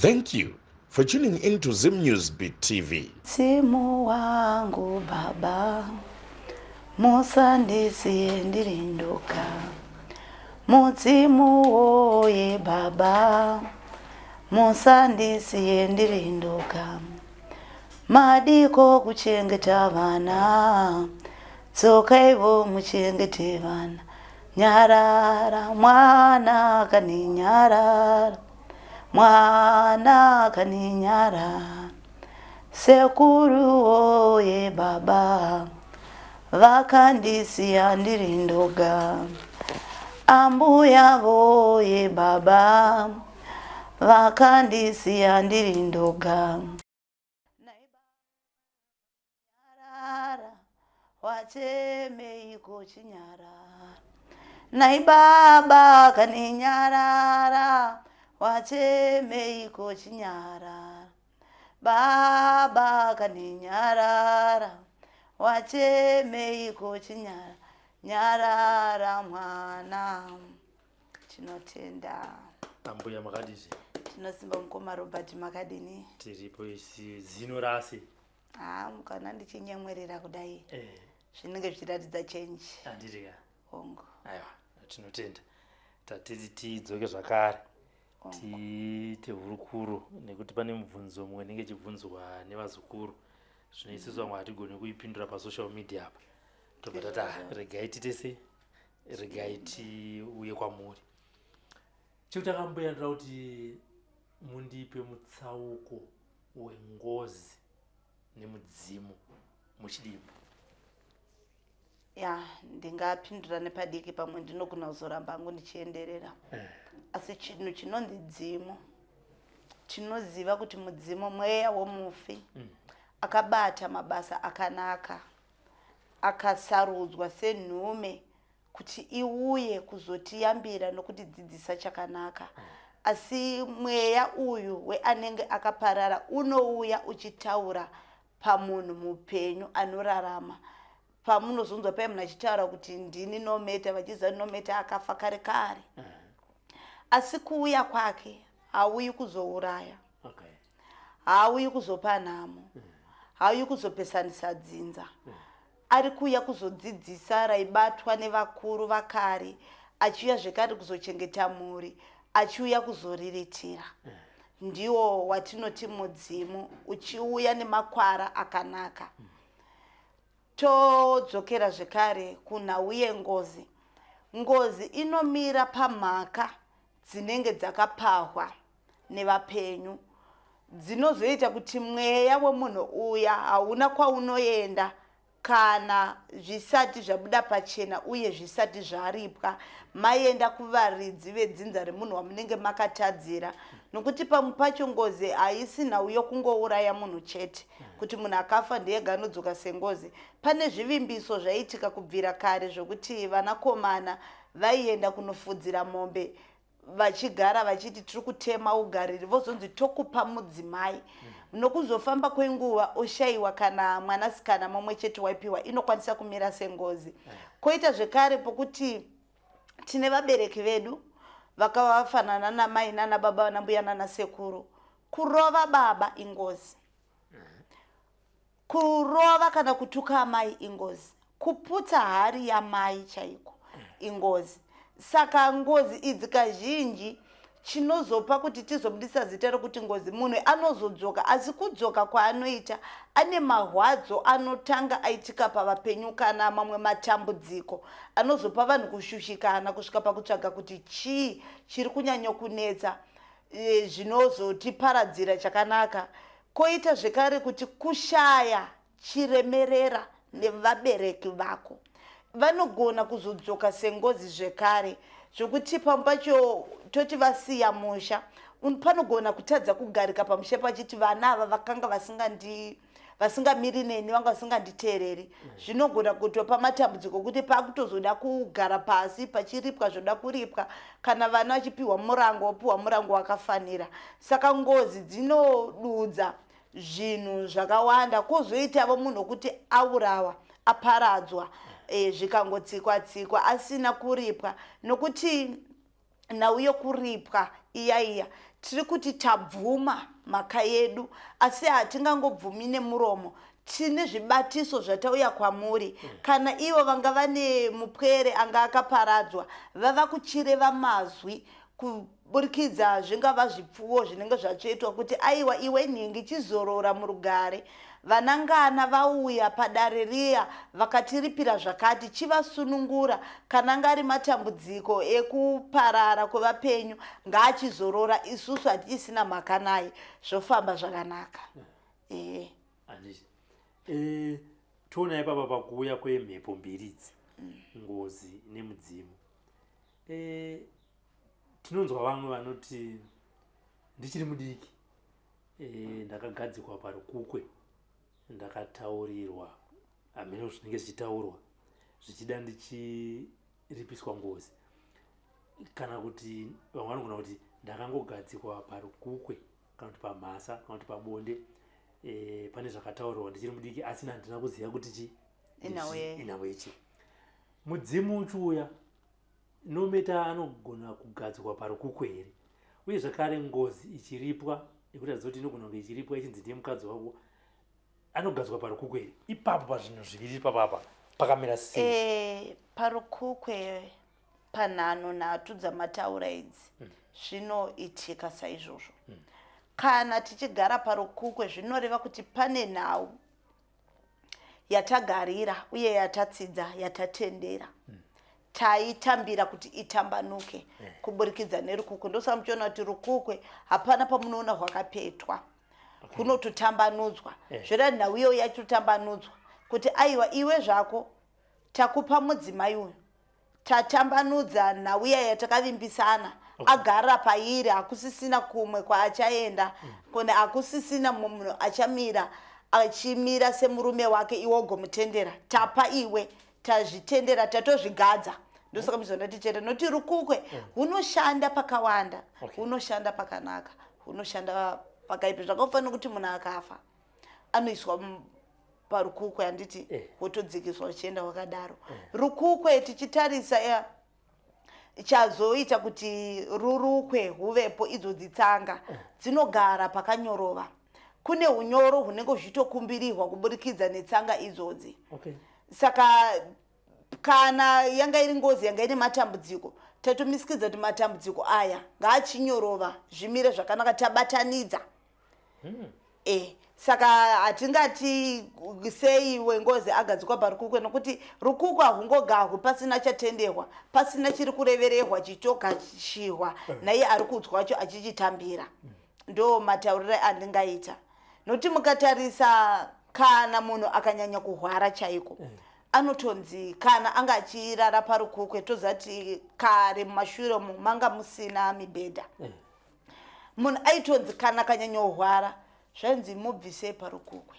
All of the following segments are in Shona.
Thank you for tuning in to Zim News Beat TV. Simu wangu baba, musandisiye ndirinduka. Muzimu woye baba, musandisiye ndirinduka. Madiko kuchengeta vana, tsoka ivo muchengete vana. Nyarara mwana kani nyarara, mwana kani nyarara. Sekuru oye baba, vakandisiya ndirindoga. Ambuya voye baba, vakandisiya ndirindoga. Nyarara, wacheme iko chinyarara. Naibaba kani nyarara, wacheme iko chinyarara. Baba kani nyarara, wacheme iko chinyarara. Nyarara mwana. Tinotenda. Ambuya makadini. Tinosimba mukoma Robert makadini. Tiripo isi zino rasi. Mukana ndichinyemwerera kudai. Zvinenge zvichiratidza change. Andirika. Ongo. Aiwa, tinotenda. Tatiti tidzoke zvakare. Tiite hurukuro nekuti pane mubvunzo mumwe unenge chibvunzwa nevazukuru. Zvinoisiswa mwe hatigoni kuipindura pasocial media apa. Tobva tati regai titese, regai tiuye kwamuri. Chekutakamboyandira kuti mundipe mutsauko wengozi nemudzimu muchidimbu. Ndingapindura nepadiki pamwe ndinogona kuzoramba hangu ndichienderera. Asi chinhu chinonzi dzimu, tinoziva kuti mudzimu mweya womufi akabata mabasa akanaka, akasarudzwa senhume kuti iuye kuzotiyambira nokutidzidzisa chakanaka. Asi mweya uyu weanenge akaparara unouya uchitaura pamunhu mupenyu anorarama. Pamunozonzwa paya munhu achitaura kuti ndini nometa, vachiziva nometa akafa kare kare. Asi kuuya kwake hauyi kuzouraya, hauyi kuzopa nhamo, hauyi kuzopesanisa dzinza. Ari kuuya kuzodzidzisa raibatwa nevakuru vakare, achiuya zvekare kuzochengeta mhuri, achiuya kuzoriritira. Ndiwo watinoti mudzimu, uchiuya nemakwara akanaka. Todzokera zvekare kunhau yengozi. Ngozi inomira pamhaka dzinenge dzakapahwa nevapenyu, dzinozoita kuti mweya wemunhu uya hauna kwaunoenda kana zvisati zvabuda pachena uye zvisati zvaripwa maenda kuvaridzi vedzinza remunhu wamunenge makatadzira. Nokuti pamwe pacho ngozi haisi nhau yokungouraya munhu chete, kuti munhu akafa ndiyega anodzoka sengozi. Pane zvivimbiso zvaiitika kubvira kare zvokuti vanakomana vaienda kunofudzira mombe vachigara vachiti tiri kutema ugariri, vozonzi tokupa mudzimai. Nokuzofamba kwenguva oshayiwa kana mwanasikana mumwe chete waipiwa, inokwanisa kumira sengozi. Koita zvekare pokuti tine vabereki vedu vakava vafanana namai nana baba vana mbuya nana sekuru. Kurova baba ingozi, kurova kana kutuka amai ingozi, kuputsa hari yamai chaiko ingozi. Saka ngozi idzi kazhinji chinozopa kuti tizobudisa zita rokuti ngozi, munhu anozodzoka, asi kudzoka kwaanoita ane marwadzo anotanga aitika pavapenyu kana mamwe matambudziko anozopa vanhu kushushikana kusvika pakutsvaga kuti chii chiri kunyanya kunetsa zvinozotiparadzira chakanaka. Koita zvekare kuti kushaya chiremerera nevabereki vako, vanogona kuzodzoka sengozi zvekare, zvokuti pamwe pacho toti vasiya musha, panogona kutadza kugarika pamusha pachiti vana ava vakanga vasingamiri neni, vanga vasinganditeereri. Zvinogona kutopa matambudziko kuti pakutozoda kugara pasi pachiripwa zvoda kuripwa, kana vana vachipiwa murango wopiwa murango wakafanira. Saka ngozi dzinodudza zvinhu zvakawanda, kwozoitavo munhu kuti aurawa, aparadzwa, zvikangotsikwa-tsikwa asina kuripwa. Nokuti nhau yokuripwa iya tiri kuti tabvuma mhaka yedu asi hatingangobvumi nemuromo. Tine zvibatiso zvatauya kwamuri kana ivo vanga vane mupwere anga akaparadzwa vava kuchireva mazwi kuburikidza zvingava zvipfuwo zvinenge zvatsvetwa kuti aiwa iwe nhingi chizorora murugare vanangana vauya padare riya vakatiripira zvakati chivasunungura kana ngari matambudziko ekuparara kwevapenyu ngaachizorora isusu hatisina mhaka naye zvofamba zvakanaka. Tiona ipapa pakuuya kwemhepo mbiri idzi ngozi nemudzimu. Tinonzwa vamwe vanoti ndichiri mudiki ndakagadzikwa parukukwe ndakataurirwa hamene zvinenge zvichitaurwa zvichida ndichiripiswa ngozi, kana kuti vamwe vanogona kuti ndakangogadzikwa parukukwe kana kuti pamhasa kana kuti pabonde pane zvakataurwa ndichiri mudiki asi handina kuziva kuti inawechi. Mudzimu uchiuya nometa anogona kugadzikwa parukukwe here, uye zvakare ngozi ichiripwa yekuti aziva kuti inogona kunge ichiripwa ichinzi ndiye mukadzi wako anogadzikwa parukukwe here. Ipapo pazvinhu zviviri papapa pakamira sei? Parukukwe panhano nhatu dzamataura idzi zvinoitika saizvozvo. Kana tichigara parukukwe zvinoreva kuti pane nhau yatagarira uye yatatsidza yatatendera taitambira kuti itambanuke kuburikidza nerukukwe. Ndosaka muchiona kuti rukukwe hapana pamunoona hwakapetwa, kunototambanudzwa zvoda nhau iyo yachotambanudzwa kuti aiwa iwe zvako takupa mudzimai uyu tatambanudza nhau iya yatakavimbisana agara pairi hakusisina kumwe kwaachaenda kune hakusisina munhu achamira achimira semurume wake iwogomutendera tapa iwe tazvitendera tatozvigadza. Ndosaka mizonda tichera noti rukukwe hunoshanda pakawanda, hunoshanda pakanaka, hunoshanda pakaipa. Zvakafanira kuti munhu akafa anoiswa parukukwe handiti wotodzikiswa uchienda wakadaro. Rukukwe tichitarisa chazoita kuti rurukwe huvepo idzodzi tsanga dzinogara pakanyorova. Kune unyoro hunenge huchitokumbirirwa kuburikidza netsanga idzodzi. Saka kana yanga iri ngozi yanga ine matambudziko tatomisikidza kuti matambudziko aya ngaachinyorova zvimire zvakanaka tabatanidza. Saka hatingati sei wengozi agadzikwa parukukwe nokuti rukukwe hahungogahwe pasina chatenderwa, pasina chiri kurevererwa chitogashirwa naye ari kudzwa wacho achichitambira. Ndo matauriro andingaita. Nokuti mukatarisa kana munhu akanyanya kuhwara chaiko anotonzi kana anga achirara parukukwe tozati kare mumashure manga musina mibhedha munhu aitonzi kana akanyanya kuhwara zvanzi mubvise parukukwe.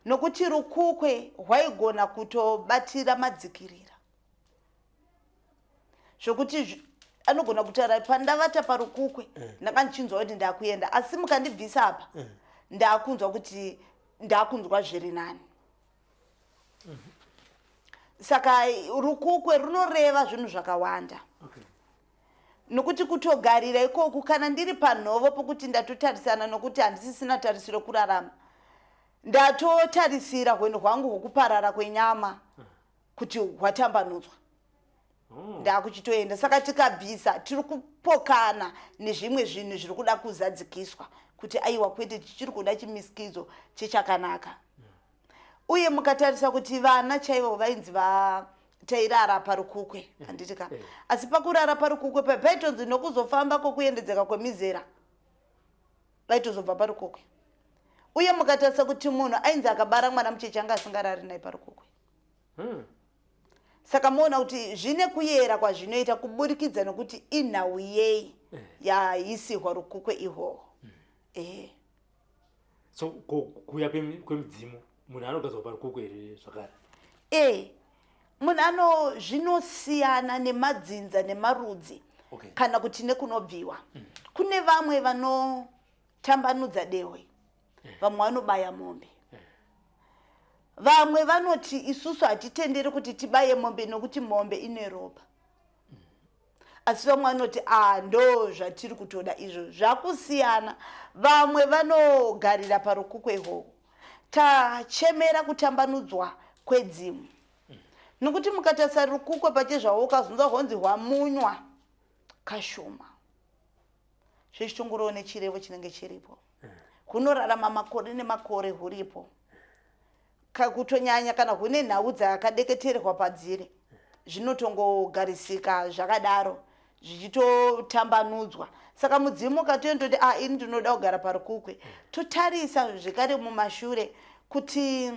Nokuti rukukwe hwaigona kutobatira madzikirira zvokuti anogona kutaura pandavata parukukwe ndakandichinzwa kuti ndakuenda asi mukandibvisa apa ndakunzwa kuti ndakunzwa zviri nani. Saka rukukwe runoreva zvinhu zvakawanda. Nokuti kutogarira ikoku kana ndiri panhovo pokuti ndatotarisana nokuti handisisina tarisiro kurarama ndatotarisira hwendo hwangu hwokuparara kwenyama kuti hwatambanudzwa ndakuchitoenda. Saka tikabvisa tiri kupokana nezvimwe zvinhu zviri kuda kuzadzikiswa kuti aiwa kwete tichiri kuda chimisikizo chechakanaka. Uye mukatarisa kuti vana chaivo vainzi tairara parukukwe handitika asi pakurara parukukwe paitonzi nokuzofamba kokuendedzeka kwemizera vaitozobva parukukwe. Uye mukatarisa kuti munhu ainzi akabara mwana mucheche anga asingarari naye parukukwe. Saka muona kuti zvine kuyera kwazvinoita kuburikidza nokuti inhau yei yaisirwa rukukwe ihwohwo. So kuuya kwemidzimu munhu anogadzwa parukukwe here zvakare? Munhu zvinosiyana nemadzinza nemarudzi kana kuti nekunobviwa. Kune vamwe vanotambanudza dehwe, vamwe vanobaya mombe. Vamwe vanoti isusu hatitenderi kuti tibaye mombe nokuti mombe ine ropa. asi vamwe vanoti ndo zvatiri kutoda izvo zvakusiyana. Vamwe vanogarira parukukwe ihwohwo. Tachemera kutambanudzwa kwedzimu, nokuti mukatarisa rukukwe pachezvawo ukazunza honzi hwamunywa kashoma. Zvichitongorowo nechirevo chinenge chiripo. Hunorarama makore nemakore huripo. Kutonyanya kana hune nhau dzakadeketerwa padziri, zvinotongogarisika zvakadaro zvichitotambanudzwa. Saka mudzimu ukatondoti ini ndinoda kugara parukukwe, totarisa zvekare mumashure kuti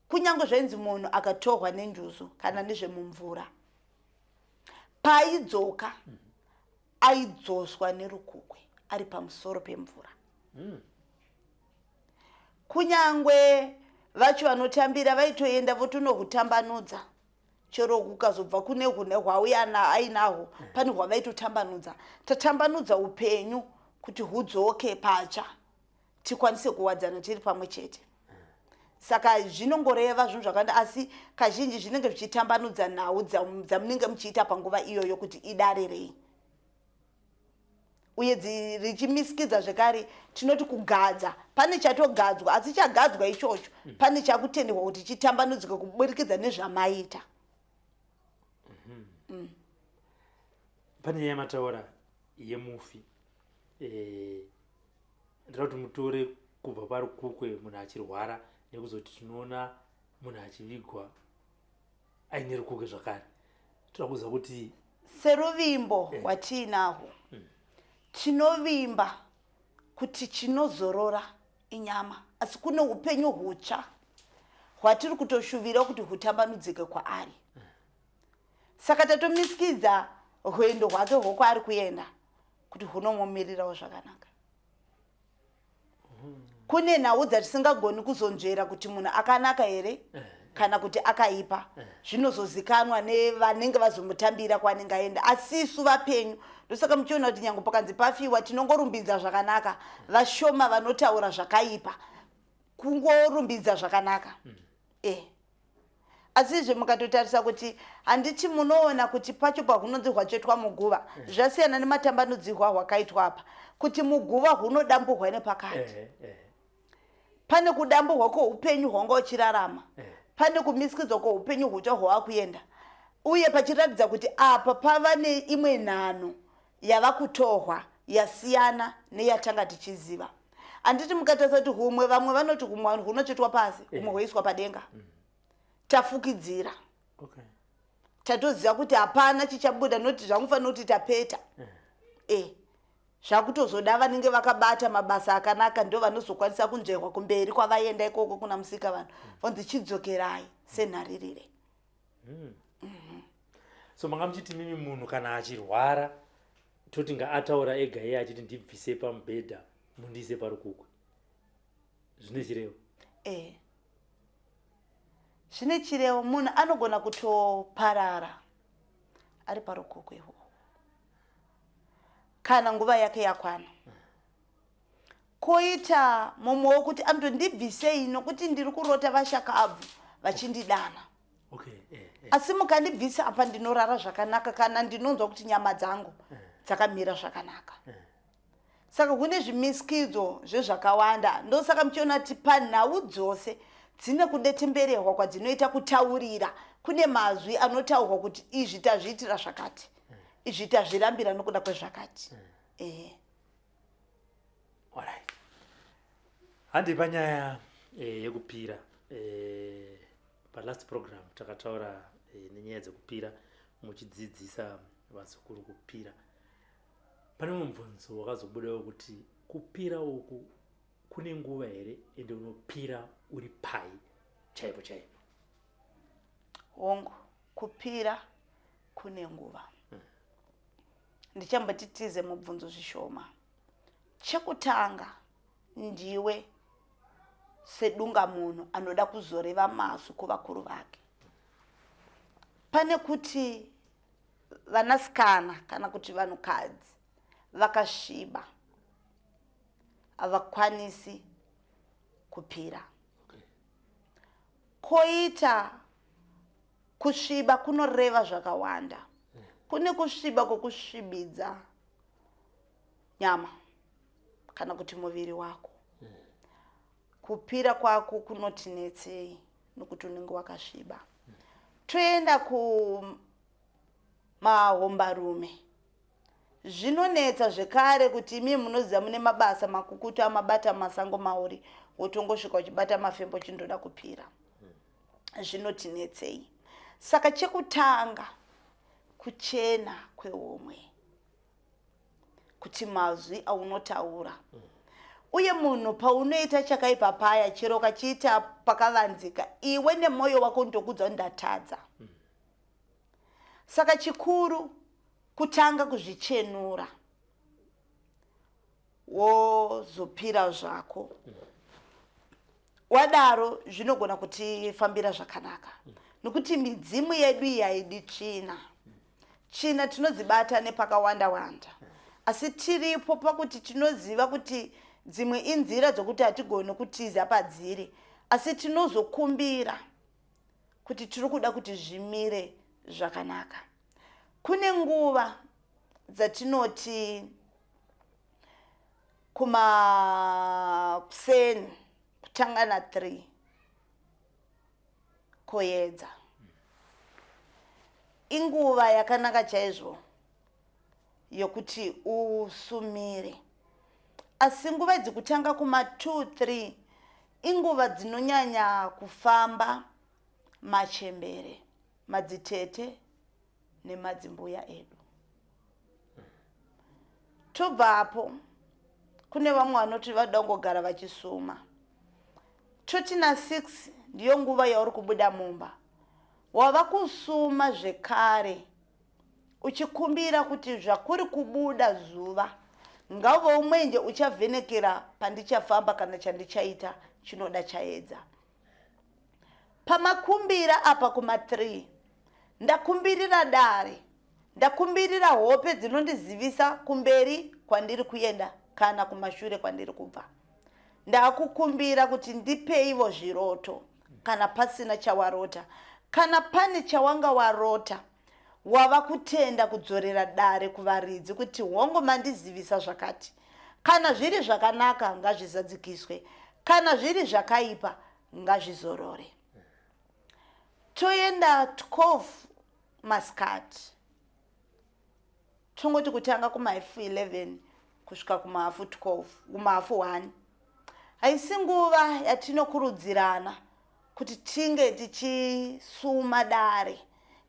kunyange zvainzi munhu akatorwa nenjuzu kana nezvemumvura, paidzoka aidzoswa nerukukwe ari pamusoro pemvura. Kunyangwe vacho vanotambira vaitoenda votonohutambanudza, chero kukazobva kune hune hwauya ainahwo pane hwavaitotambanudza. Tatambanudza upenyu kuti hudzoke pacha tikwanise kuwadzana tiri pamwe chete. Saka zvinongoreva zvinhu zvakanda, asi kazhinji zvinenge zvichitambanudza nhau dzamunenge muchiita panguva iyoyo kuti idarerei. Uye richimisikidza zvekare tinoti kugadza, pane chatogadzwa, asi chagadzwa ichocho pane chakutenderwa kuti chitambanudzwe kuburikidza nezvamaita. Pane nyaya mataura yemufi, ndira kuti mutore kubva parukukwe munhu achirwara nekuzoti tinoona munhu achivigwa aine rukukwe zvakare. Toda kuziva kuti seruvimbo hwatiinahwo, tinovimba kuti chinozorora inyama, asi kune upenyu hutsva hwatiri kutoshuvira kuti hutambanudzike kwaari. Saka tatomisikidza rwendo rwake hwokwaari kuenda kuti hunomumirirawo zvakanaka. Kune nhau dzatisingagoni kuzonzvera kuti munhu akanaka here kana kuti akaipa, zvinozozikanwa nevanenge vazomutambira kwaanenge aenda. Asi isu vapenyu ndosaka muchiona kuti nyange pakanzi pafiwa tinongorumbidza zvakanaka, vashoma vanotaura zvakaipa, kungorumbidza zvakanaka. Asizve mukatotarisa kuti handiti munoona kuti pacho pahunonzi hwatsvetwa muguva zvasiyana nematambanudzirwa hwakaitwa apa, kuti muguva hunodamburwa nepakati. Pane kudamburwa kweupenyu hwanga uchirarama, pane kumisikidzwa kweupenyu hutsva hwaakuenda, uye pachiratidza kuti apa pava neimwe nhano yava kutorwa yasiyana neyatanga tichiziva. Handiti mukatarisa kuti humwe vamwe vanoti humwe hunotsvetwa pasi, humwe hwoiswa padenga. Tafukidzira. Tatoziva kuti hapana chichabuda, noti zvamufanira kuti tapeta. Zvakutozoda vanenge vakabata mabasa akanaka ndo vanozokwanisa kunzverwa kumberi kwavaenda ikoko kuna musika vanhu. Vonzi chidzokerai senharirire. So manga muchiti mimi munhu kana achirwara toti ngaataura ega iye achiti ndibvise pamubhedha mundiise parukukwe, zvine chirevo? Zvine chirevo. Munhu anogona kutoparara ari parukukwe ihwohwo kana nguva yake yakwana. Koita mumwewo kuti andondibvisei nokuti ndiri kurota vashakabvu vachindidana. Asi mukandibvisa apa ndinorara zvakanaka kana ndinonzwa kuti nyama dzangu dzakamira zvakanaka. Saka kune zvimisikidzo zvezvakawanda, ndosaka muchiona kuti panhau dzose dzine kudetembererwa kwadzinoita kutaurira. Kune mazwi anotaurwa kuti izvi tazviitira zvakati, izvi tazvirambira nokuda kwezvakati. Alright. Handi panyaya yekupira, palast program takataura nenyaya dzekupira muchidzidzisa vazukuru kupira. Pane mubvunzo wakazobudawo kuti kupira uku kune nguva here ende unopira uri pai chaipo chaipo? Hongu, kupira kune nguva. Ndichamboti tize mubvunzo zvishoma. Chekutanga ndiwe sedunga munhu anoda kuzoreva mazwi kuvakuru vake. Pane kuti vanasikana kana kuti vanhukadzi vakasviba havakwanisi kupira. Koita kusviba kunoreva zvakawanda. kune kusviba kwokusvibidza nyama kana kuti muviri wako. Kupira kwako kunotinetsei nokuti unenge wakasviba. Toenda kumahombarume. Zvinonetsa zvekare kuti imi munoziva mune mabasa makukutu amabata masango mauri wotongosvika uchibata mafembo chindoda kupira. Zvinotinetsei. Saka chekutanga kuchena kwehomwe, kuti mazwi aunotaura. Uye munhu paunoita chakaipa paya chero kachiita pakavanzika, iwe nemwoyo wako ndokudza ndatadza. Saka chikuru kutanga kuzvichenura wozopira zvako. Wadaro zvinogona kutifambira zvakanaka. Nokuti midzimu yedu iyi haidi tsvina. Tsvina tinodzibata nepakawanda wanda. Asi tiripo pakuti tinoziva kuti dzimwe inzira dzokuti hatigoni kutiza padziri. Asi tinozokumbira kuti tiri kuda kuti zvimire zvakanaka. Kune nguva dzatinoti kumakuseni kutanga na 3 koedza. Inguva yakanaka chaizvo yokuti usumire. Asi nguva dzekutanga kuma 2-3 inguva dzinonyanya kufamba machembere, madzitete nemadzimbuya edu. Tobvapo kune vamwe vanoti vada kungogara vachisuma. 26 ndiyo nguva yauri kubuda mumba. Wava kusuma zvekare uchikumbira kuti zvakuri kubuda zuva ngavo umwenje uchavhenekera pandichafamba kana chandichaita chinoda chaedza. Pamakumbira apa kuma 3 ndakumbirira dare, ndakumbirira hope dzinondizivisa kumberi kwandiri kuenda kana kumashure kwandiri kubva. Ndakukumbira kuti ndipeivo zviroto kana pasina chawarota, kana pane chawanga warota wava kutenda kudzorera dare kuvaridzi kuti hongo mandizivisa zvakati. Kana zviri zvakanaka ngazvizadzikiswe, kana zviri zvakaipa ngazvizorore. Toenda 12 masikati. Tongoti kutanga kumahafu 11 kusvika kumahafu 12, kumahafu 1. Haisi nguva yatinokurudzirana kuti tinge tichisuma dare.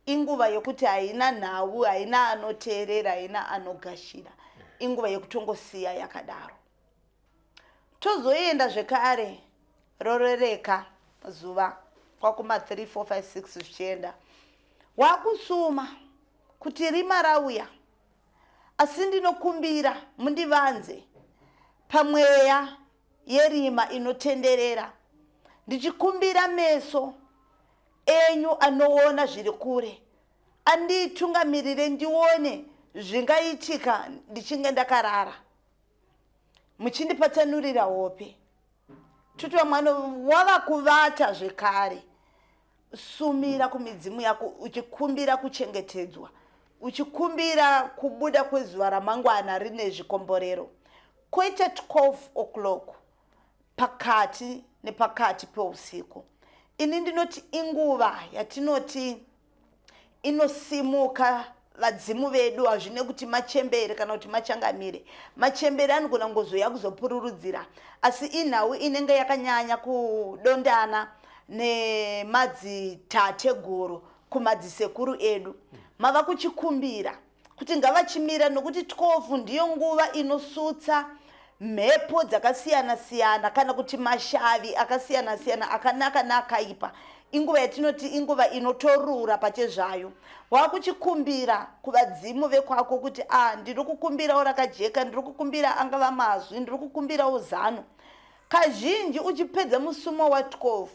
Inguva yokuti haina nhau, haina anoteerera, haina anogashira. Inguva yekutongosiya yakadaro. Tozoenda zvekare rorereka zuva kwakuma 3, 4, 5, 6 zvichienda. Wakusuma kuti rima rauya. Asi ndinokumbira mundivanze pamweya yerima inotenderera. Ndichikumbira meso enyu anoona zviri kure. Anditungamirire ndione zvingaitika ndichinge ndakarara. Muchindipatsanurira hope. Tutwa mwana wava kuvata zvekare. Sumira kumidzimu yako uchikumbira kuchengetedzwa. Uchikumbira kubuda kwezuva ramangwana rine zvikomborero. Koita 12 o'clock pakati nepakati peusiku. Ini ndinoti inguva yatinoti inosimuka vadzimu vedu hazvine kuti machembere kana kuti machangamire. Machembere anogona ngozoya kuzopururudzira. Asi inhau inenge yakanyanya kudondana nemadzitateguru kumadzisekuru edu. Mava kuchikumbira kuti ngavachimira nokuti 12 ndiyo nguva inosutsa mhepo dzakasiyana siyana kana kuti mashavi akasiyana siyana akanaka naakaipa. Inguva yatinoti inguva inotorura pachezvayo. Wakuchikumbira kuvadzimu vekwako kuti ndiri kukumbirawo rakajeka, ndiri kukumbira angava mazwi, ndiri kukumbirawo zano. Kazhinji uchipedza musumo wa 12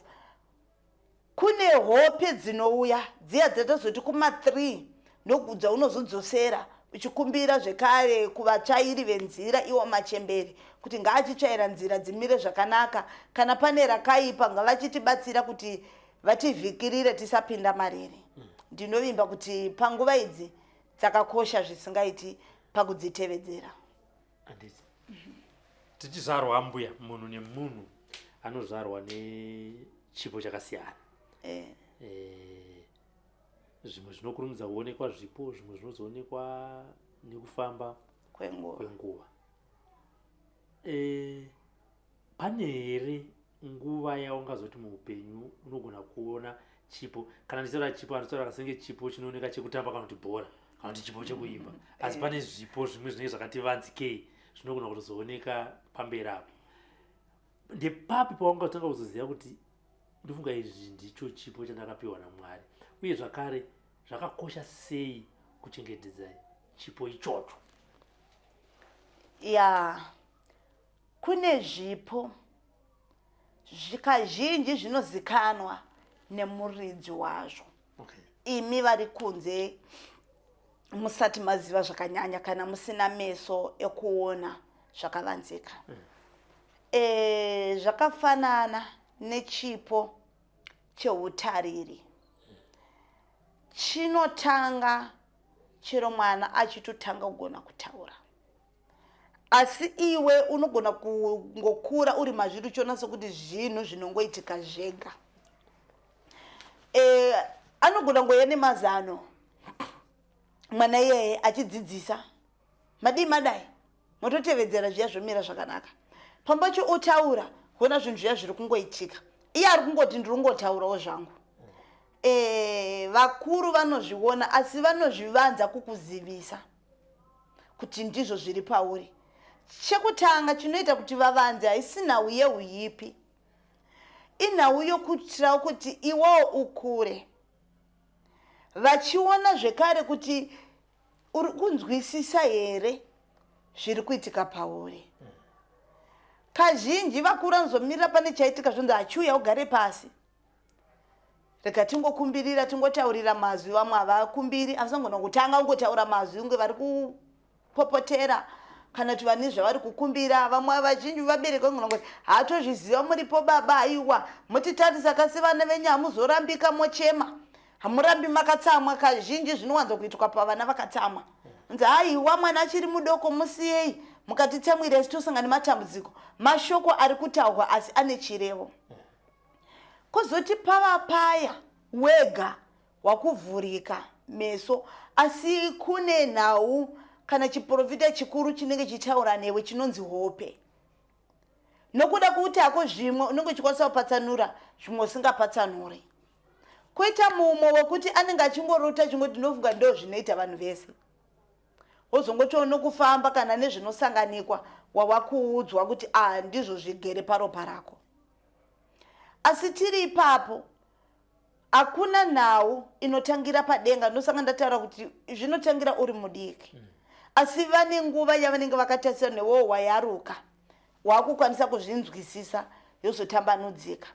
kune hope dzinouya dziya dzatazoti kuma 3 ndokudza unozodzosera uchikumbira zvekare kuvatsvairi venzira iwo machembere kuti ngaachitsvaira nzira dzimire zvakanaka, kana pane rakaipa ngavachitibatsira kuti vativhikirire tisapinda mariri. Ndinovimba kuti panguva idzi dzakakosha zvisingaiti pakudzitevedzera. Handiti tichizvarwa mbuya munhu nemunhu anozvarwa nechipo chakasiyana. Zvimwe zvinokurumidza kuonekwa zvipo, zvimwe zvinozoonekwa nekufamba kwenguva. Pane here nguva yaungazoti muupenyu unogona kuona chipo, kana ndichitaura chipo anditaura senge chipo chinooneka chekutamba kana kuti bhora kana kuti chipo chekuimba, asi pane zvipo zvimwe zvinenge zvakati vanzikei zvinogona kuzooneka pamberi apo. Ndepapi paungatanga kuzoziva kuti ndofunga izvi ndicho chipo chandakapiwa naMwari, uye zvakare zvakakosha sei kuchengetedza chipo ichocho? Kune zvipo zvikazhinji zvinozikanwa nemuridzi wazvo. Imi vari kunze musati maziva zvakanyanya kana musina meso ekuona zvakavanzika. Zvakafanana nechipo cheutariri. Chinotanga chero mwana achitotanga kugona kutaura. Asi iwe unogona kungokura uri mazviri uchiona sekuti zvinhu zvinongoitika zvega. Anogona ngoya nemazano mwana iyeye achidzidzisa madii madai mototevedzera zviya zvomira zvakanaka. Pambacho otaura kuona zvinhu zviya zviri kungoitika, iye ari kungoti ndiri kungotaurawo zvangu. Vakuru vanozviona asi vanozvivanza kukuzivisa kuti ndizvo zviri pauri. Chekutanga chinoita kuti vavanze haisi nhau yehuipi, inhau yokuitirawo kuti iwewo ukure, vachiona zvekare kuti uri kunzwisisa here zviri kuitika pauri. Kazhinji vakuru vanozomirira pane chaitika zvonzi achiuya ugare pasi, rega tingokumbirira tingotaurira mazwi, vamwe havakumbiri asi vanogona kutanga kungotaura mazwi unge vari kupopotera kana kuti vane zvavari kukumbira. Vamwe vazhinji vabereki vanogona kuti hatozviziva muripo baba, aiwa motitarisa kasi vana venyu hamuzorambika mochema, hamurambi makatsamwa. Kazhinji zvinowanza kuitwa pavana vakatsamwa, nzi aiwa mwana achiri mudoko musiyei mukatitsamwira isi tosangana nematambudziko. Mashoko ari kutaurwa asi ane chirevo. Kozoti pava paya wega wakuvhurika meso, asi kune nhau kana chiprofita chikuru chinenge chitaura newe chinonzi hope. Nokuda kuti hako zvimwe unenge uchikwanisa kupatsanura zvimwe usingapatsanuri. Koita mumwe wekuti anenge achingorota chingoti ndinofunga ndo zvinoita vanhu vese, wozongotoona kufamba kana nezvinosanganikwa wawakuudzwa kuti ndizvo zvigere paropa rako. Asi tiri ipapo hakuna nhau inotangira padenga. Ndosanga ndataura kuti zvinotangira uri mudiki, asi vane nguva yavanenge vakatarisa newewo wayaruka, wakukwanisa kuzvinzwisisa yozotambanudzika.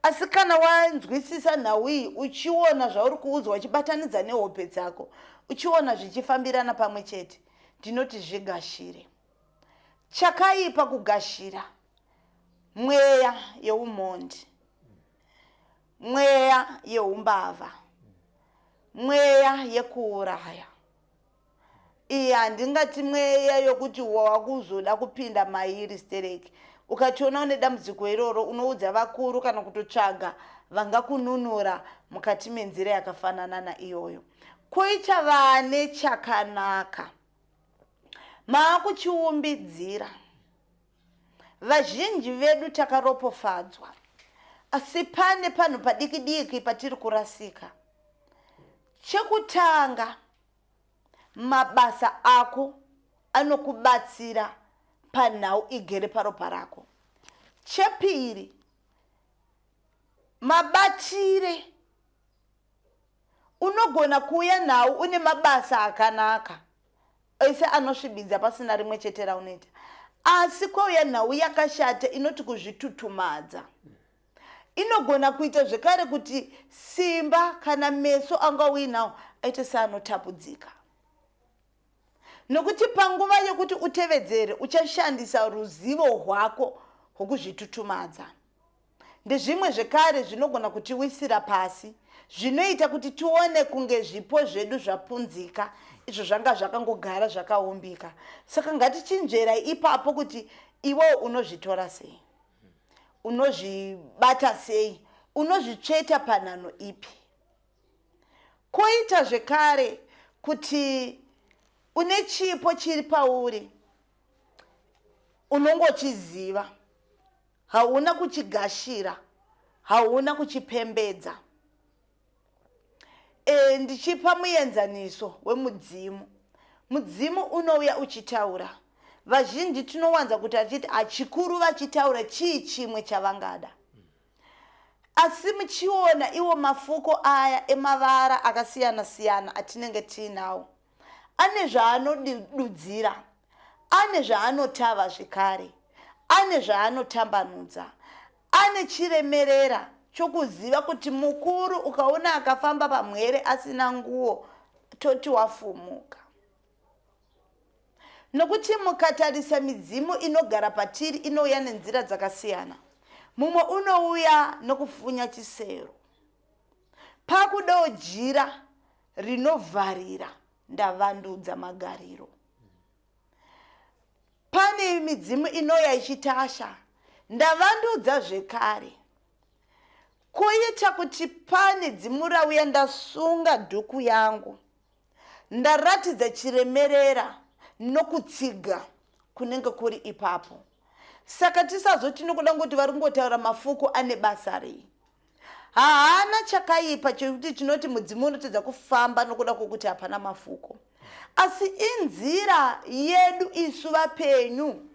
Asi kana wanzwisisa nhau iyi uchiona zvauri kuudzwa uchibatanidza nehope dzako, uchiona zvichifambirana pamwe chete, ndinoti zvigashire. Chakaipa kugashira mweya yeumhondi, mweya yeumbavha, mweya yekuuraya. Iyi handingati mweya yokuti wakuzoda kupinda mairi stereki. Ukationa une dambudziko iroro unoudza vakuru kana kutotsvaga vangakununura mukati menzira yakafanana naiyoyo. Koita vane chakanaka maakuchiumbidzira. Vazhinji vedu takaropofadzwa, asi pane panhu padiki diki patiri kurasika. Chekutanga, mabasa ako anokubatsira panhau igere paropa rako. Chepiri, mabatire. Unogona kuuya nhau une mabasa akanaka ese anosvibidza pasina rimwe chete raunoita, asi kwauya nhau yakashata inoti kuzvitutumadza. Inogona kuita zvekare kuti simba kana meso angauyi nawo aite seanotapudzika. Nokuti panguva yokuti utevedzere uchashandisa ruzivo rwako rwokuzvitutumadza. Ndezvimwe zvekare zvinogona kutiwisira pasi, zvinoita kuti tione kunge zvipo zvedu zvapunzika, izvo zvanga zvakangogara zvakaumbika. Saka ngatichinjerai ipapo kuti iwe unozvitora sei, unozvibata sei, unozvitsveta panhano ipi. Koita zvekare kuti une chipo chiri pauri unongochiziva, hauna kuchigashira, hauna kuchipembedza. Ndichipa muenzaniso wemudzimu. Mudzimu unouya uchitaura. Vazhinji tinowanza kuti achiti achikuru vachitaura chii chimwe chavangada. Asi muchiona iwo mafuko aya emavara akasiyana siyana atinenge tinawo, ane zvaanodudzira, ane zvaanotava zvekare, ane zvaanotambanudza, ane chiremerera chokuziva kuti mukuru ukaona akafamba pamwere asina nguo toti wafumuka. Nokuti mukatarisa midzimu inogara patiri inouya nenzira dzakasiyana. Mumwe unouya nokufunya chisero, pakudawo jira rinovharira ndavandudza magariro. Pane midzimu inouya ichitasha, ndavandudza zvekare. Koita kuti pane dzimu rauya ndasunga dhuku yangu, ndaratidza chiremerera nokutsiga kunenge kuri ipapo. Saka tisazoti nokuda kuti vari kungotaura mafuko ane basa rei. Haana chakaipa chekuti tinoti mudzimu unotedza kufamba nokuda kwokuti hapana mafuko. Asi inzira yedu isu vapenyu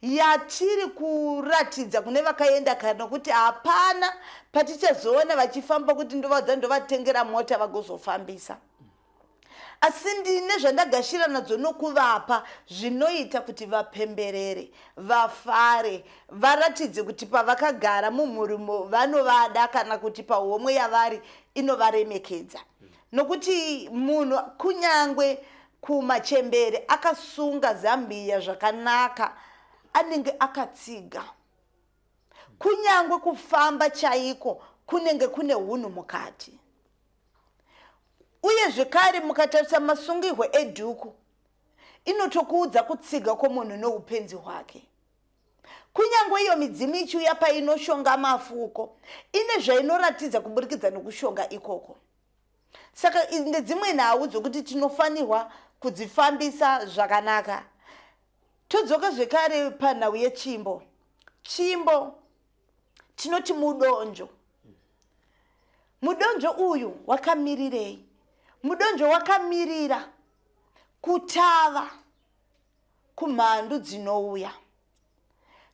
yatiri kuratidza kune vakaenda kare, nokuti hapana patichazoona vachifamba kuti ndovatengera mota vagozofambisa. Asi ndine zvandagashira nadzo nokuvapa zvinoita kuti vapemberere, vafare, varatidze kuti pavakagara mumurimo vanovada kana kuti pahomwe yavari inovaremekedza. Nokuti munhu kunyangwe kumachembere akasunga zambiya zvakanaka anenge akatsiga. Kunyangwe kufamba chaiko kunenge kune hunhu mukati. Uye zvekare mukatarisa masungirwe edhuku inotokuudza kutsiga kwomunhu noupenzi hwake. Kunyangwe iyo midzimu ichiuya painoshonga mafuko ine zvainoratidza kuburikidza nokushonga ikoko. Saka ndedzimwe nhau dzokuti tinofanirwa kudzifambisa zvakanaka. Todzoka zvekare panhau yechimbo. Chimbo tinoti mudonjo. Mudonjo uyu wakamirirei? Mudonjo wakamirira kutava kumhandu dzinouya.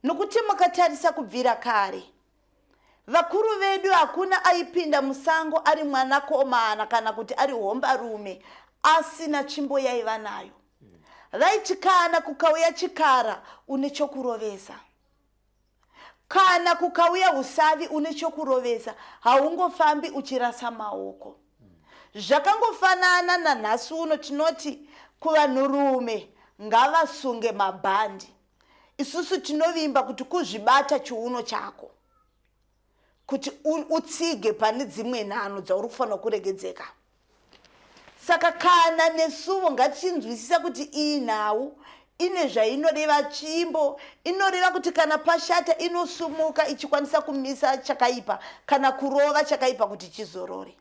Nokuti mukatarisa kubvira kare, vakuru vedu hakuna aipinda musango ari mwanakomana kana kuti ari hombarume asina chimbo yaiva nayo. Vaiti kana kukauya chikara une chokurovesa, kana kukauya usavi une chokurovesa, haungofambi uchirasa maoko. Zvakangofanana nanhasi uno tinoti kuvanhurume ngavasunge mabhandi. Isusu tinovimba kuti kuzvibata chiuno chako, kuti utsige pane dzimwe nhano dzauri kufanira kuregedzeka. Saka kana nesuvo ngatichinzwisisa kuti iyi nhau ine zvainoreva. Chimbo inoreva kuti kana pashata inosumuka ichikwanisa kumisa chakaipa kana kurova chakaipa kuti chizorore.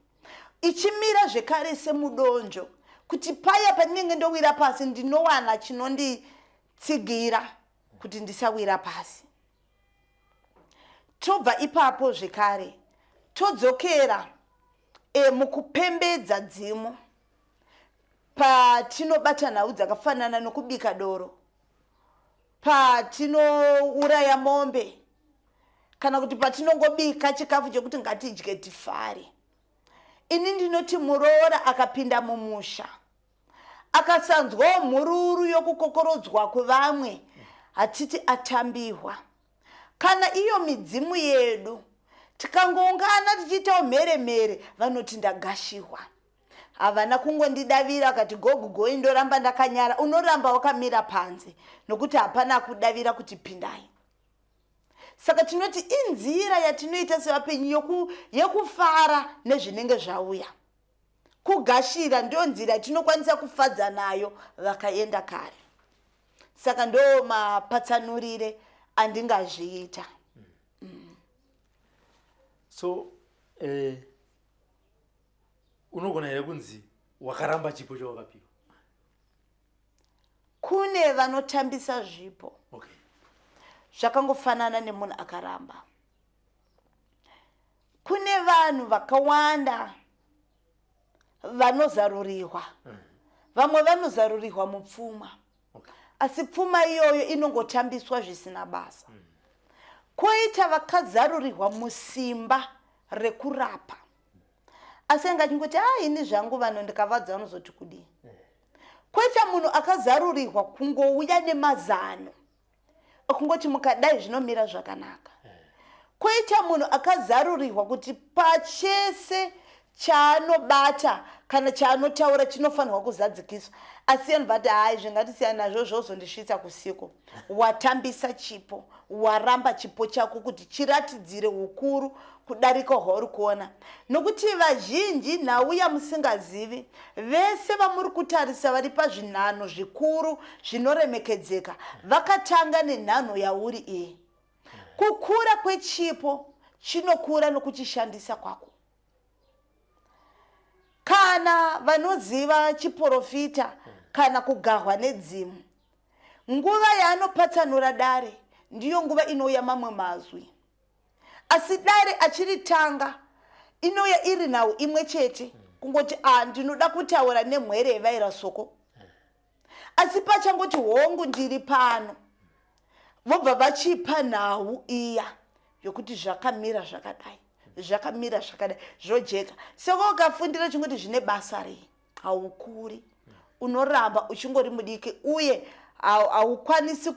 Ichimira zvekare semudonjo kuti paya pandinenge ndowira pasi ndinowana chinonditsigira kuti ndisawira pasi. Tobva ipapo zvekare todzokera mukupembedza dzimu. Patinobata nhau dzakafanana nokubika doro, patinouraya mombe, kana kuti patinongobika chikafu chekuti ngatidye tifare. Ini ndinoti muroora akapinda mumusha akasanzwawo mhururu yokukokorodzwa kuvamwe, hatiti atambihwa. Kana iyo midzimu yedu tikangoungana tichiitawo mheremhere, vanoti ndagashiwa. Havana kungondidavira akati gogo indoramba ndakanyara. Unoramba wakamira panze nokuti hapana kudavira kuti pindai. Saka tinoti inzira yatinoita sevapenyu yekufara nezvinenge zvauya. Kugashira ndio nzira yatinokwanisa kufadza nayo vakaenda kare. Saka ndo mapatsanurire andingazviita. So unogona here kunzi wakaramba chipo chawakapiwa? Kune vanotambisa zvipo. Okay. Zvakangofanana nemunhu akaramba. Kune vanhu vakawanda vanozaruriwa. Vamwe vanozaruriwa mupfuma. Okay. Asi pfuma iyoyo inongotambiswa zvisina basa. Koita vakazarurirwa musimba rekurapa. Asi angachingoti ini zvangu vanhu ndikavadza vanozoti kudii. Koita munhu akazarurirwa kungouya nemazano okungoti mukadai zvinomira zvakanaka. Koita munhu akazarurirwa kuti pachese chaanobata kana chaanotaura chinofanirwa kuzadzikiswa. Asi anhu vati zvingatisiyana nazvo zvozondisvitsa kusiku. Watambisa chipo, waramba chipo chako kuti chiratidzire ukuru kudarika hwauri kuona. Nokuti vazhinji nauya musingazivi, vese vamuri kutarisa vari pazvinhano zvikuru zvinoremekedzeka vakatanga nenhano yauri iye. Kukura kwechipo chinokura nokuchishandisa kwako. Kana vanoziva chiprofita kana kugahwa nedzimu, nguva yaanopatsanura dare ndiyo nguva inouya mamwe mazwi. Asi dare achiritanga inouya iri nhau imwe chete, kungoti ndinoda kutaura nemwere yevaira soko. Asi pachangoti hongu ndiri pano, vobva vachipa nhau iya yokuti zvakamira zvakadai, zvakamira zvakadai, zvojeka. Saka ukafundira chingoti zvine basa rei, haukuri. Unoramba uchingori mudiki uye haukwanisi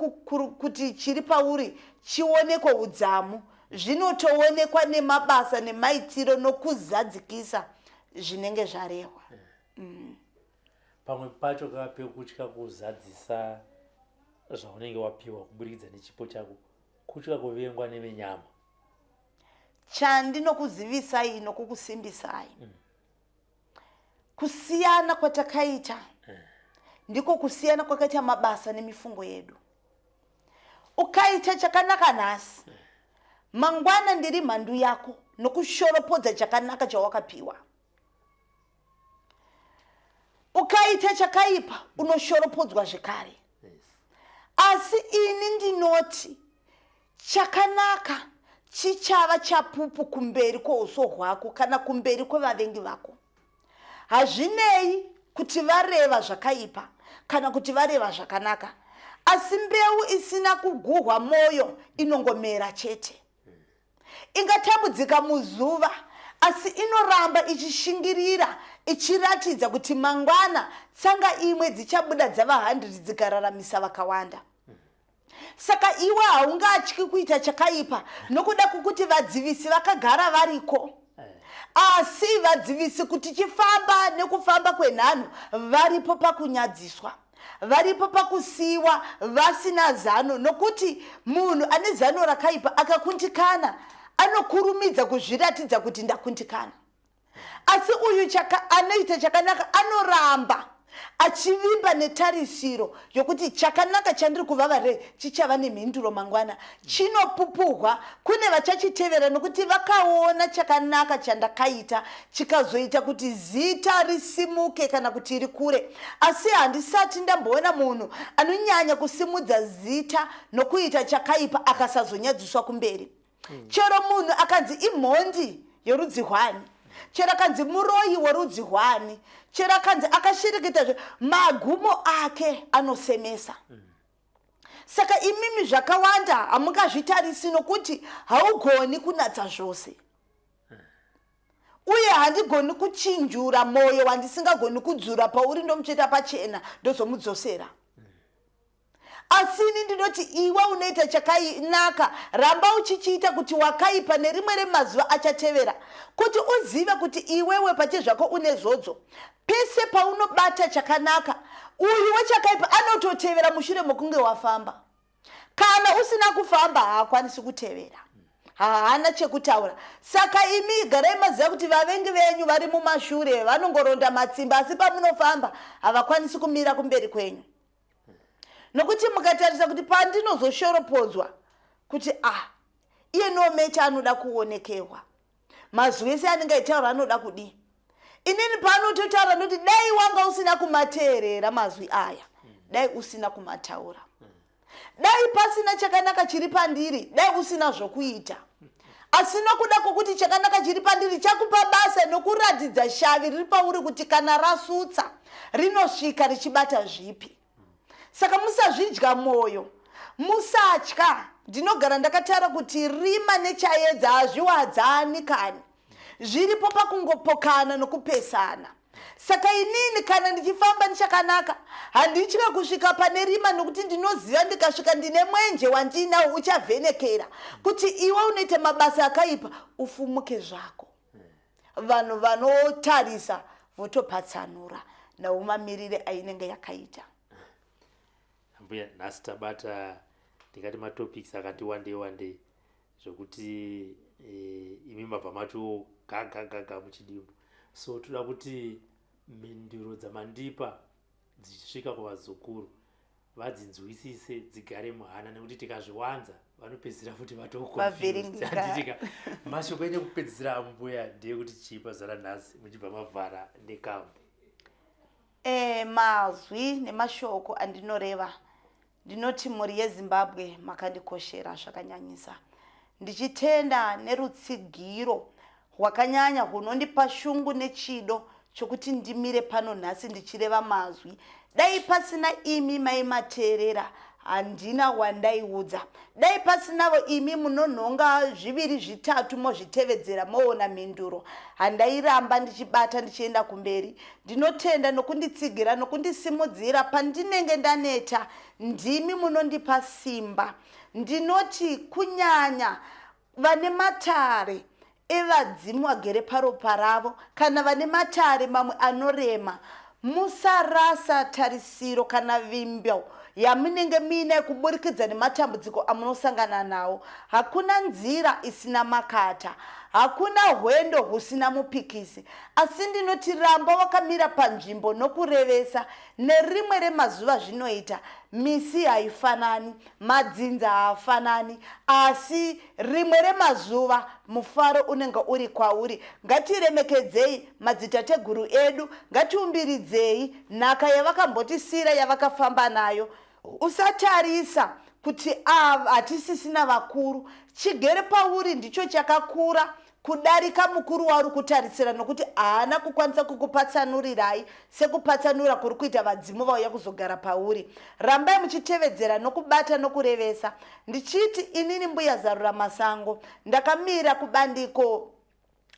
kuti chiri pauri chionekwe udzamu. Zvinotoonekwa nemabasa nemaitiro nokuzadzikisa zvinenge zvarehwa. Pamwe pacho pekutya kuzadzisa zvaunenge wapiwa kuburikidza nechipo chako, kutya kuvengwa nevenyama. Chandinokuzivisai nokukusimbisai, kusiyana kwatakaita ndiko kusiyana kwakaita mabasa nemifungo yedu. Ukaita chakanaka nhasi, mangwana ndiri mhandu yako nokushoropodza chakanaka chawakapiwa. Ukaita chakaipa unoshoropodzwa zvekare. Asi ini ndinoti chakanaka chichava chapupu kumberi kwouso hwako kana kumberi kwevavengi vako. Hazvinei kuti vareva zvakaipa kana kuti vareva zvakanaka. Asi mbeu isina kuguhwa moyo inongomera chete. Ingatambudzika muzuva, asi inoramba ichishingirira, ichiratidza kuti mangwana tsanga imwe dzichabuda dzava 100 dzikararamisa vakawanda. Saka iwe haungatyi kuita chakaipa nokuda kwokuti vadzivisi vakagara variko. Asi vadzivisi kuti chifamba nekufamba kwenhano varipo pakunyadziswa, varipo pakusiiwa vasina zano. Nokuti munhu ane zano rakaipa akakundikana anokurumidza kuzviratidza kuti ndakundikana. Asi uyu anoita chakanaka anoramba achivimba netarisiro yokuti chakanaka chandiri kuvavare chichava nemhinduro mangwana. Chinopupuhwa kune vachachitevera nokuti vakaona chakanaka chandakaita chikazoita kuti zita risimuke kana kuti rikure. Asi handisati ndamboona munhu anonyanya kusimudza zita nokuita chakaipa akasazonyadziswa kumberi. Chero munhu akanzi imhondi yorudzi hwani, chero akanzi muroyi werudzi hwani, chero akanzi akashirikita, magumo ake anosemesa. Saka imimi zvakawanda hamungazvitarisi nokuti haugoni kunatsa zvose. Uye handigoni kuchinjura moyo wandisingagoni kudzura pauri ndomucheta pachena ndozomudzosera. Asi ndinoti iwe unoita chakanaka, ramba uchichiita kuti wakaipa nerimwe remazuva achatevera, kuti uzive kuti iwewe pachezvako une zodzo. Pese paunobata chakanaka, uyu wechakaipa anototevera mushure mokunge wafamba. kana usina kufamba haakwanisi kutevera, haana chekutaura. Saka imi garai maziva kuti vavengi venyu vari mumashure vanongoronda matsimba, asi pamunofamba havakwanisi kumira kumberi kwenyu. Nokuti mukatarisa kuti pandinozoshoropodzwa kuti iye nomecha anoda kuonekewa, mazwi ese anenge aitaura anoda kudii, inini panototaura noti dai wanga usina kumateerera mazwi aya, dai usina kumataura, dai pasina chakanaka chiri pandiri, dai usina zvokuita. Asi nokuda kwokuti chakanaka chiri pandiri chakupa basa nokuratidza shavi riri pauri kuti kana rasutsa rinosvika richibata zvipi. Saka musazvidya mwoyo, musatya. Ndinogara ndakataura kuti rima nechaedza hazviwadzani kani, zviripo pakungopokana nokupesana. Saka inini kana ndichifamba nechakanaka handitya kusvika pane rima, nokuti ndinoziva ndikasvika ndine mwenje wandinawo uchavhenekera kuti iwe unoita mabasa akaipa ufumuke zvako. Vanhu vanotarisa votopatsanura naumamirire ainenge yakaita. Mbuya nhasi tabata ndikati matopics akati wandei zvokuti imi mabva mato gaga muchidimbu. So toda kuti mhinduro dzamandipa dzichisvika kuvazukuru vadzinzwisise dzigare muhana, nekuti tikazviwanza vanopedzisira kuti vatokonfused. Mashoko enye kupedzisira ambuya ndeyekuti chipa zara nhasi muchibva mavhara nekambo. Mazwi nemashoko andinoreva ndinoti mhuri yeZimbabwe makandikoshera zvakanyanyisa. Ndichitenda nerutsigiro hwakanyanya hunondipa shungu nechido chokuti ndimire pano nhasi ndichireva mazwi. Dai pasina imi maimateerera handina wandaiudza. Dai pasinavo imi munonhonga zviviri zvitatu mozvitevedzera moona mhinduro, handairamba ndichibata ndichienda kumberi. Ndinotenda nokunditsigira nokundisimudzira pandinenge ndaneta. Ndimi munondipa simba. Ndinoti kunyanya vane matare evadzimu agere paropa ravo, kana vane matare mamwe anorema, musarasa tarisiro kana vimbo yamunenge mine kuburikidza nematambudziko amunosangana nawo. Hakuna nzira isina makata, hakuna hwendo husina mupikisi. Asi ndinoti ramba wakamira panzvimbo nokurevesa. Nerimwe remazuva zvinoita misi haifanani, madzinza haafanani, asi rimwe remazuva mufaro unenge uri kwauri. Ngatiremekedzei madzitateguru edu, ngatiumbiridzei nhaka yavakambotisira yavakafamba nayo. Usatarisa kuti hatisisina vakuru, chigere pauri ndicho chakakura kudarika mukuru wauri kutarisira, nokuti haana kukwanisa kukupatsanurirai sekupatsanura kuri kuita vadzimu vauya kuzogara pauri. Rambai muchitevedzera nokubata nokurevesa. Ndichiti inini mbuya Zarura Masango ndakamira kubandiko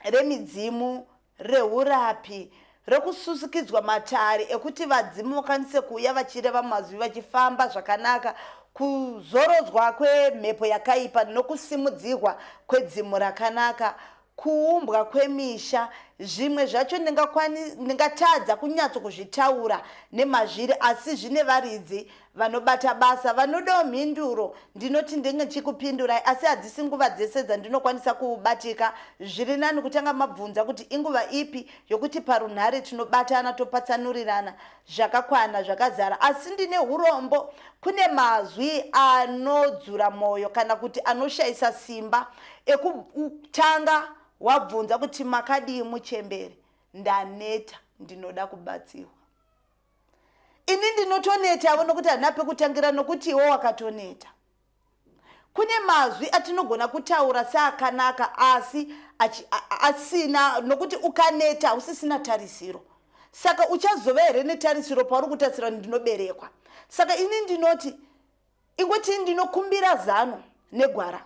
remidzimu reurapi rekususikidzwa matare ekuti vadzimu vakwanise kuuya vachireva mazwi vachifamba zvakanaka, kuzorodzwa kwemhepo yakaipa nokusimudzirwa kwedzimu rakanaka, kuumbwa kwemisha. Zvimwe zvacho ndingatadza kunyatso kuzvitaura nemazviri, asi zvine varidzi vanobata basa vanodawo mhinduro. Ndinoti ndenge chikupindurai, asi hadzisi nguva dzese dzandinokwanisa kubatika. Zviri nani kutanga mabvunza kuti inguva ipi yokuti parunhare tinobatana topatsanurirana zvakakwana zvakazara. Asi ndine urombo, kune mazwi anodzura moyo kana kuti anoshayisa simba. Ekutanga wabvunza kuti makadii muchemberi, ndaneta ndinoda kubatsiwa. Ini ndinotoneta yavo nokuti handina pekutangira, nokuti iwo wakatoneta. Kune mazwi atinogona kutaura seakanaka asi asina, nokuti ukaneta usisina tarisiro. Saka uchazova here netarisiro pauri kutarisira ndinoberekwa. Saka ini ndinoti ingoti ndinokumbira zano negwara.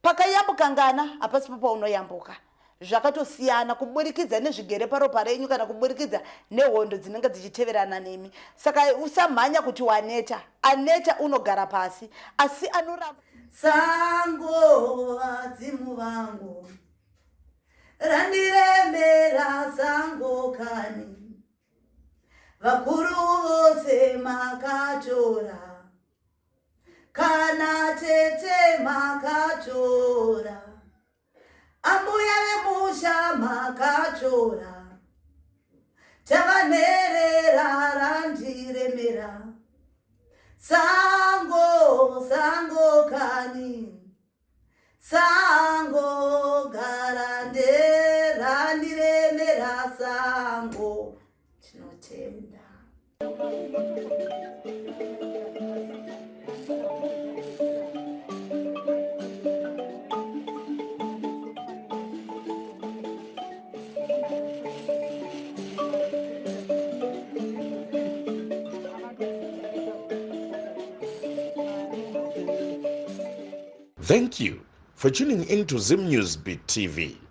Pakayambuka ngana hapasi paunoyambuka. Zvakatosiyana kuburikidza nezvigere paropa renyu kana kuburikidza nehondo dzinenge dzichiteverana nemi. Saka usamhanya kuti waneta. Aneta unogara pasi, asi anoramba. Sango vadzimu vangu randirembera sango kani, vakuru vose makatora kana tete makatora, ambuya vemusha makatora, tavanherera randiremera, sango sango kani, sango garande randiremera, sango tinotenda. Thank you for tuning into Zim News Beat TV.